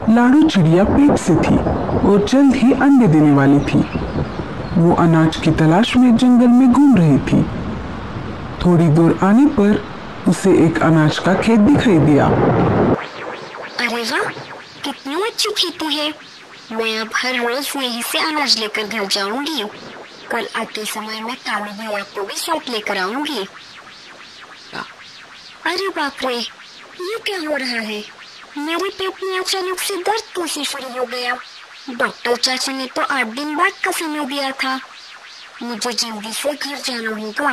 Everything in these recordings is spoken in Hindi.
लाडू चिड़िया पेट से थी और जल्द ही अंडे देने वाली थी। वो अनाज की तलाश में जंगल में घूम रही थी। थोड़ी दूर आने पर उसे एक अनाज का खेत दिखाई दिया। अरे वाह, कितनी अच्छी खेती है। मैं अब हर रोज यहीं से अनाज लेकर घर जाऊंगी। कल आते समय मैं काली भैया को भी साथ लेकर आऊंगी। अरे बाप रे, ये क्या हो रहा है? मेरे पेट में अचानक से दर्द कैसे शुरू हो गया? डॉक्टर चाचा ने तो 8 दिन बाद का समय दिया था। मुझे जल्दी से घर जाना होगा।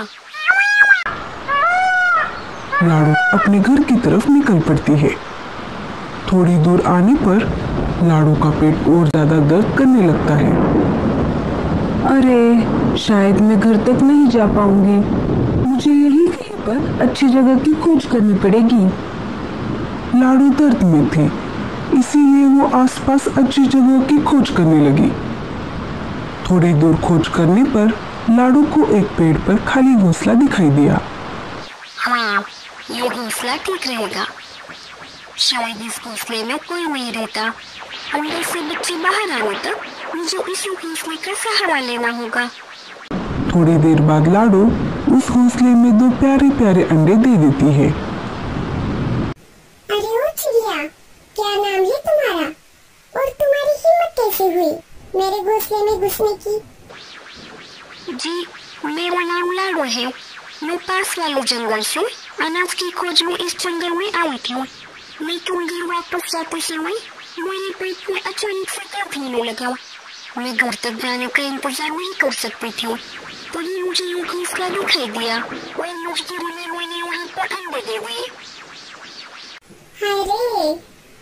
लाडू अपने घर की तरफ निकल पड़ती है। थोड़ी दूर आने पर लाडू का पेट और ज्यादा दर्द करने लगता है। अरे, शायद मैं घर तक नहीं जा पाऊंगी। मुझे यहीं कहीं पर अच्छी जगह की खोज करनी पड़ेगी। लाडू दर्द में थी, इसीलिए वो आसपास अच्छी जगह की खोज करने लगी। थोड़ी दूर खोज करने पर लाडू को एक पेड़ पर खाली घोंसला दिखाई दिया। हाँ, ये घोंसला ठीक रहेगा। शायद इस घोंसले में कोई नहीं रहता। अंदर से बच्चे बाहर आने तक मुझे इस घोंसले का सहारा लेना होगा। थोड़ी देर बाद लाडू उस घोंसले में 2 प्यारे प्यारे अंडे दे देती है। अरे ओ चिड़िया, क्या नाम है तुम्हारा और तुम्हारी हिम्मत कैसे हुई मेरे घोंसले में घुसने की? जी, मेरा नाम लाडू है। मैं पास वाले जंगल से अनाज की खोज में इस जंगल में आई थी। लेकिन घर वापस जाते समय मेरे पेट में अचानक से दर्द होने लगा। मैं घर तक जाने का इंतजार नहीं कर सकती थी, तभी मुझे ये घोंसला दिखाई दिया और मजबूरी में मैंने वहाँ पर अंडे दे दिए। हाय रे,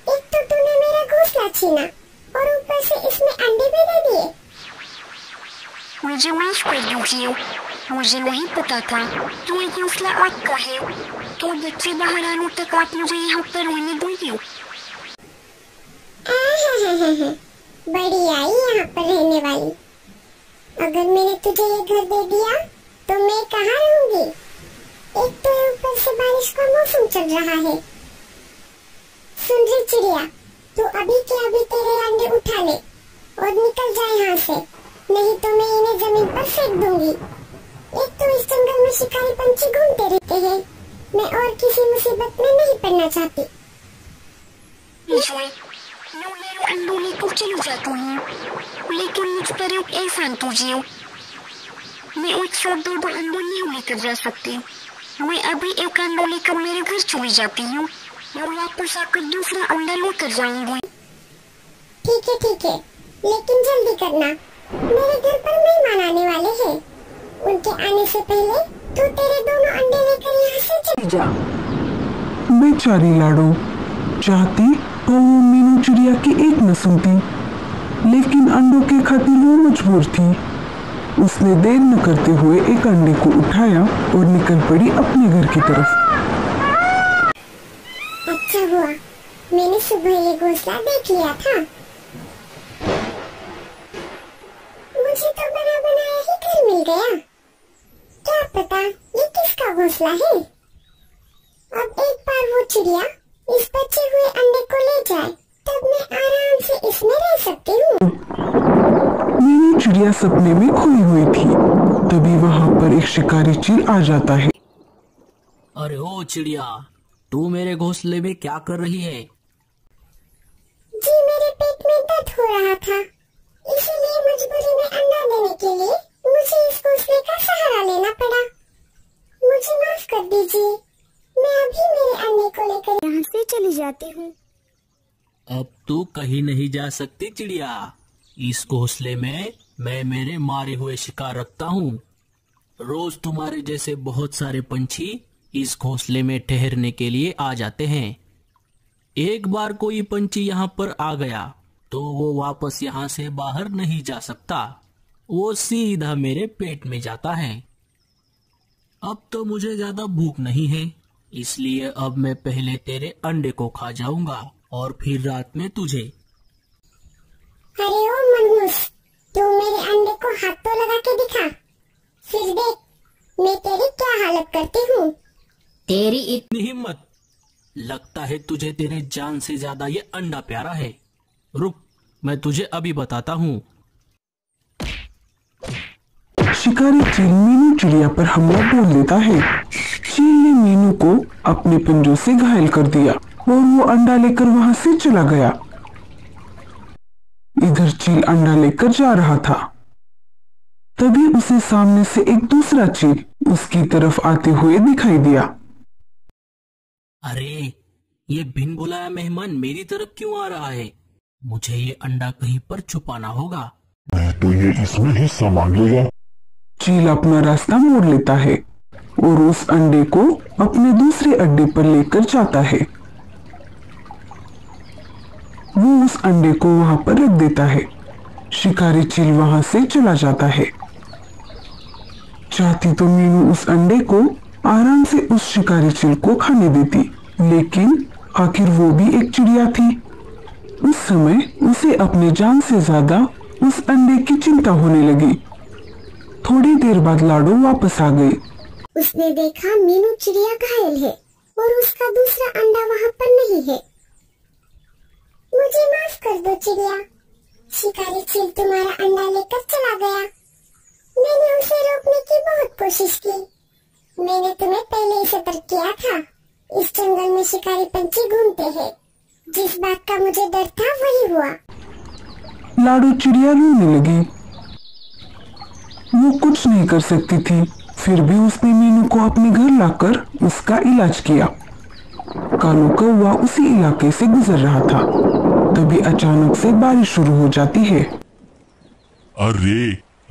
एक तो तूने मेरा घोंसला छीना और ऊपर से इसमें अंडे भी दे दिए। मुझे माफ कर दीजिए, मुझे नहीं पता था कि ये घोंसला आपका है। तो बच्चे बाहर आने तक आप मुझे यहाँ पर रहने दोगे? बड़ी आई यहाँ पर रहने वाली। अगर मैंने तुझे ये घर दे दिया तो मैं कहाँ रहूंगी? एक तो ऊपर से बारिश का मौसम चल रहा है। सुन रे चिड़िया, तू अभी के अभी तेरे अंडे उठा ले और निकल जा यहाँ से, नहीं तो मैं इन्हें जमीन पर फेंक दूंगी। एक तो इस जंगल में शिकारी पंछी घूमते रहते हैं, मैं और किसी मुसीबत में नहीं पड़ना चाहती। मैं मेरे अंडों लेकर चली जाती हूँ, लेकिन मुझ पर एक एहसान कीजिए। मैं एक साथ 2 अंडे नहीं लेकर जा सकती। मैं अभी एक अंडा लेकर मेरे घर चली जाती हूँ और वापस आकर दूसरा अंडा लेकर जाऊंगी। ठीक है, लेकिन जल्दी करना। मेरे घर पर मेहमान आने वाले हैं। उनके आने से पहले तू तेरे दोनों अंडे लेकर यहाँ से चली जा। बेचारी लाडू चाहती तो वो मीनू चिड़िया की एक न सुनती, लेकिन अंडों के खातिर वो मजबूर थी। उसने देर न करते हुए एक अंडे को उठाया और निकल पड़ी अपने घर की तरफ। अच्छा हुआ मैंने सुबह ये घोंसला देख लिया था। मुझे तो बना बनाया ही घर मिल गया। क्या पता ये किसका घोंसला है? अब एक बार वो चिड़िया इस बचे हुए अंडे को ले जाए, तब मैं आराम से इसमें रह सकती हूँ। मीनू चिड़िया सपने में खोई हुई थी, तभी वहाँ पर एक शिकारी चील आ जाता है। अरे ओ चिड़िया, तू मेरे घोंसले में क्या कर रही है? जी, मेरे पेट में दर्द हो रहा था, इसीलिए मजबूरी में अंडा देने के लिए मुझे इस घोंसले का सहारा लेना पड़ा। मुझे माफ कर दीजिए, मैं अभी मेरे अंडे को लेकर यहाँ से चली जाती हूँ। अब तू कहीं नहीं जा सकती चिड़िया। इस घोंसले में मैं मेरे मारे हुए शिकार रखता हूँ। रोज तुम्हारे जैसे बहुत सारे पंछी इस घोंसले में ठहरने के लिए आ जाते हैं। एक बार कोई पंछी यहाँ पर आ गया तो वो वापस यहाँ से बाहर नहीं जा सकता। वो सीधा मेरे पेट में जाता है। अब तो मुझे ज्यादा भूख नहीं है, इसलिए अब मैं पहले तेरे अंडे को खा जाऊंगा और फिर रात में तुझे। अरे ओ मनहूस, तू मेरे अंडे को हाथ तो लगा के दिखा, फिर देख मैं तेरी क्या हालत करती हूँ। तेरी इतनी हिम्मत? लगता है तुझे तेरे जान से ज्यादा ये अंडा प्यारा है। रुक, मैं तुझे अभी बताता हूँ। शिकारी चील मीनू चिड़िया पर हमला बोल देता है। चील ने मीनू को अपने पंजों से घायल कर दिया और वो अंडा लेकर वहां से चला गया। इधर चील अंडा लेकर जा रहा था, तभी उसे सामने से एक दूसरा चील उसकी तरफ आते हुए दिखाई दिया। अरे, ये बिन बुलाया मेहमान मेरी तरफ क्यों आ रहा है? मुझे ये अंडा कहीं पर छुपाना होगा। मैं तो ये इसमें हिस्सा मांग लेगा। चील अपना रास्ता मोड़ लेता है और उस अंडे को अपने दूसरे अड्डे पर लेकर जाता है। वो उस अंडे को वहां पर रख देता है। शिकारी चील वहां से चला जाता है। चाहती तो मीनू उस अंडे को आराम से उस शिकारी चील को खाने देती, लेकिन आखिर वो भी एक चिड़िया थी। उस समय उसे अपने जान से ज्यादा उस अंडे की चिंता होने लगी। थोड़ी देर बाद लाडो वापस आ गई। उसने देखा मीनू चिड़िया घायल है और उसका दूसरा अंडा वहाँ पर नहीं है। मुझे माफ कर दो चिड़िया, शिकारी चील तुम्हारा अंडा लेकर चला गया। मैंने उसे रोकने की बहुत कोशिश की। मैंने तुम्हें पहले ही सतर्क किया था। इस जंगल में शिकारी पंछी घूमते हैं। जिस बात का मुझे डर था वही हुआ। लाडो चिड़िया रोने लगी। वो कुछ नहीं कर सकती थी, फिर भी उसने मीनू को अपने घर लाकर उसका इलाज किया। कालू कौवा उसी इलाके से गुजर रहा था, तभी अचानक से बारिश शुरू हो जाती है। अरे,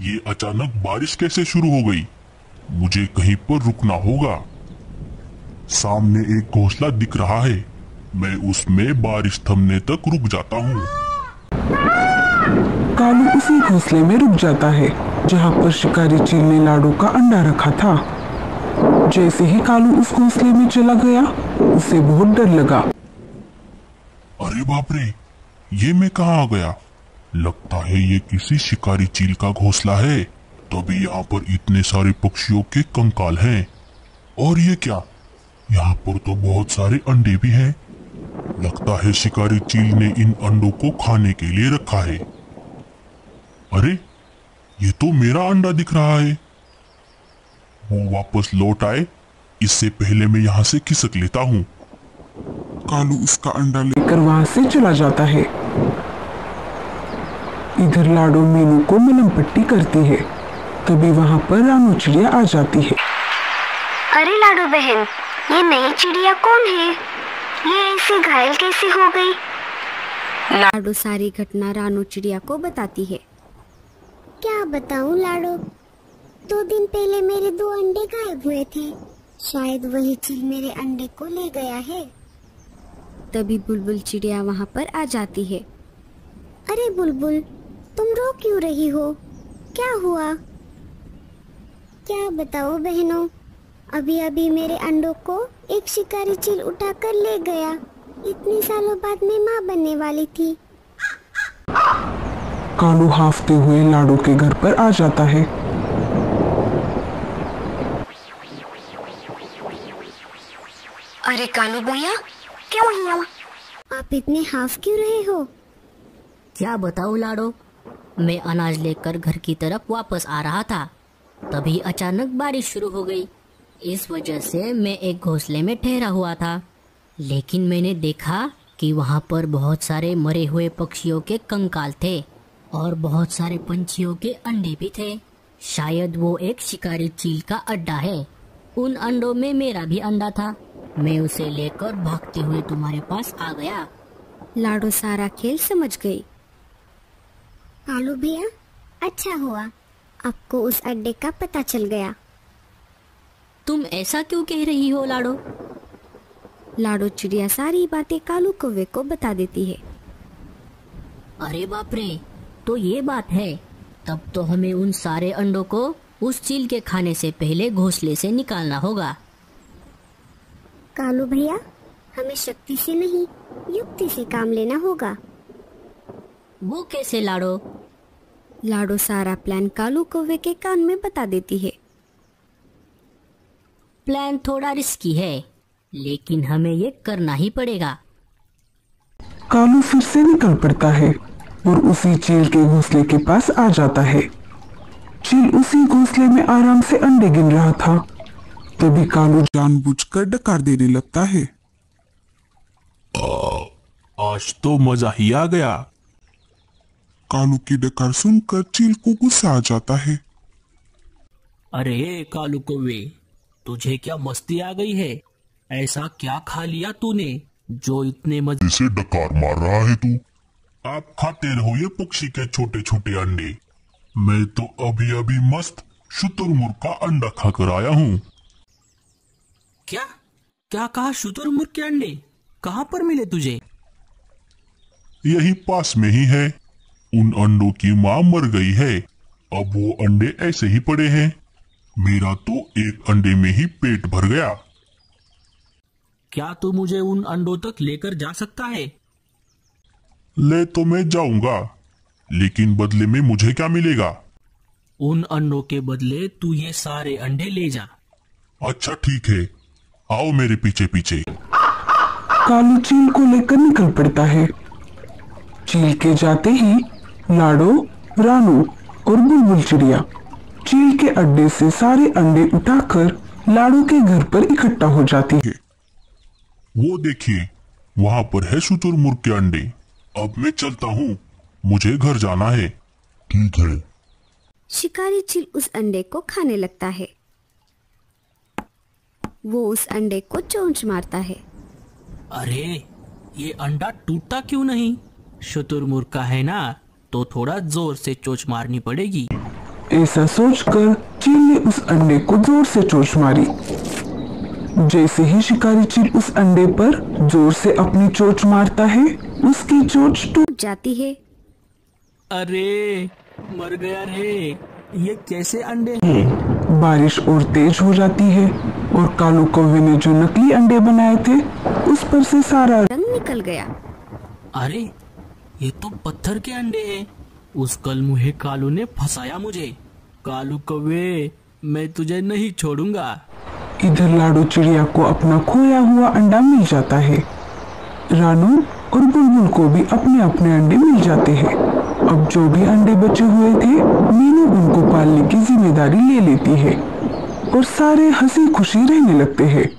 ये अचानक बारिश कैसे शुरू हो गई? मुझे कहीं पर रुकना होगा। सामने एक घोंसला दिख रहा है, मैं उसमें बारिश थमने तक रुक जाता हूँ। कालू उसी घोंसले में रुक जाता है जहाँ पर शिकारी चील ने लाडो का अंडा रखा था। जैसे ही कालू उस घोंसले में चला गया, उसे बहुत डर लगा। अरे बाप रे, ये मैं कहाँ आ गया? लगता है ये किसी शिकारी चील का घोंसला है, तभी यहाँ पर इतने सारे पक्षियों के कंकाल हैं। और ये क्या, यहाँ पर तो बहुत सारे अंडे भी हैं। लगता है शिकारी चील ने इन अंडों को खाने के लिए रखा है। अरे, ये तो मेरा अंडा दिख रहा है। वो वापस लौट आए, इससे पहले मैं यहाँ से खिसक लेता हूँ। कालू उसका अंडा लेकर वहां से चला जाता है। इधर लाडो मीनू को मलम पट्टी करती है, तभी वहां पर रानू चिड़िया आ जाती है। अरे लाडो बहन, ये नई चिड़िया कौन है? ये ऐसे घायल कैसे हो गई? लाडो सारी घटना रानू चिड़िया को बताती है। क्या बताऊं लाडो, 2 दिन पहले मेरे 2 अंडे गायब हुए थे। शायद वही चील मेरे अंडे को ले गया है। तभी बुलबुल चिड़िया वहाँ पर आ जाती है। अरे बुलबुल, तुम रो क्यों रही हो? क्या हुआ? क्या बताओ बहनों, अभी अभी मेरे अंडों को एक शिकारी चील उठाकर ले गया। इतने सालों बाद मैं माँ बनने वाली थी। कालू हांफते हुए लाडो के घर पर आ जाता है। अरे कालू भैया, क्यों हुआ? आप इतने हाफ क्यों रहे हो? क्या बताऊं लाडो, मैं अनाज लेकर घर की तरफ वापस आ रहा था, तभी अचानक बारिश शुरू हो गई। इस वजह से मैं एक घोंसले में ठहरा हुआ था, लेकिन मैंने देखा कि वहाँ पर बहुत सारे मरे हुए पक्षियों के कंकाल थे और बहुत सारे पंछियों के अंडे भी थे। शायद वो एक शिकारी चील का अड्डा है। उन अंडों में मेरा भी अंडा था। मैं उसे लेकर भागते हुए तुम्हारे पास आ गया। लाडो सारा खेल समझ गई। कालू भैया, अच्छा हुआ आपको उस अड्डे का पता चल गया। तुम ऐसा क्यों कह रही हो लाडो? लाडो चिड़िया सारी बातें कालू कौवे को बता देती है। अरे बाप रे, तो ये बात है। तब तो हमें उन सारे अंडों को उस चील के खाने से पहले घोंसले से निकालना होगा। कालू भैया, हमें शक्ति से नहीं, युक्ति से काम लेना होगा। वो कैसे लाडो? लाडो सारा प्लान कालू कौवे के कान में बता देती है। प्लान थोड़ा रिस्की है, लेकिन हमें ये करना ही पड़ेगा। कालू फिर से निकल पड़ता है और उसी चील के घोंसले के पास आ जाता है। चील उसी घोंसले में आराम से अंडे गिन रहा था। तभी कालू जानबूझकर डकार देने लगता है। आज तो मजा ही आ गया। कालू की डकार सुनकर चील को गुस्सा आ जाता है। अरे कालू कौवे, तुझे क्या मस्ती आ गई है? ऐसा क्या खा लिया तूने जो इतने मजे से डकार मार रहा है तू? आप खाते रहो ये पक्षी के छोटे छोटे अंडे। मैं तो अभी अभी मस्त शुतुरमुर्ग का अंडा खाकर आया हूँ। क्या क्या कहा? शुतुरमुर्ग के अंडे कहाँ पर मिले तुझे? यही पास में ही है। उन अंडों की माँ मर गई है, अब वो अंडे ऐसे ही पड़े हैं। मेरा तो एक अंडे में ही पेट भर गया। क्या तू मुझे उन अंडों तक लेकर जा सकता है? ले तो मैं जाऊंगा, लेकिन बदले में मुझे क्या मिलेगा? उन अंडों के बदले तू ये सारे अंडे ले जा। अच्छा ठीक है, आओ मेरे पीछे पीछे। कालू चील को लेकर निकल पड़ता है। चील के जाते ही लाडो, रानू और बुलबुल चिड़िया चील के अड्डे से सारे अंडे उठाकर लाडो के घर पर इकट्ठा हो जाती है। वो देखिए, वहाँ पर है शुतुरमुर्ग के अंडे। अब मैं चलता हूँ, मुझे घर जाना है। ठीक है। शिकारी चील उस अंडे को खाने लगता है। वो उस अंडे को चोंच मारता है। अरे ये अंडा टूटता क्यों नहीं? शुतुरमुर्ग का है ना, तो थोड़ा जोर से चोंच मारनी पड़ेगी। ऐसा सोचकर चील ने उस अंडे को जोर से चोंच मारी। जैसे ही शिकारी चील उस अंडे पर जोर से अपनी चोंच मारता है, उसकी चोंच टूट जाती है। अरे मर गया रे, ये कैसे अंडे? बारिश और तेज हो जाती है और कालू कौवे ने जो नकली अंडे बनाए थे उस पर से सारा रंग निकल गया। अरे ये तो पत्थर के अंडे हैं। उस कलमुहे कालू ने फंसाया मुझे। कालू कौवे, मैं तुझे नहीं छोड़ूंगा। इधर लाडो चिड़िया को अपना खोया हुआ अंडा मिल जाता है। रानू और बुलबुल को भी अपने अपने अंडे मिल जाते हैं। अब जो भी अंडे बचे हुए थे, मीनू उनको पालने की जिम्मेदारी ले लेती है और सारे हंसी खुशी रहने लगते हैं।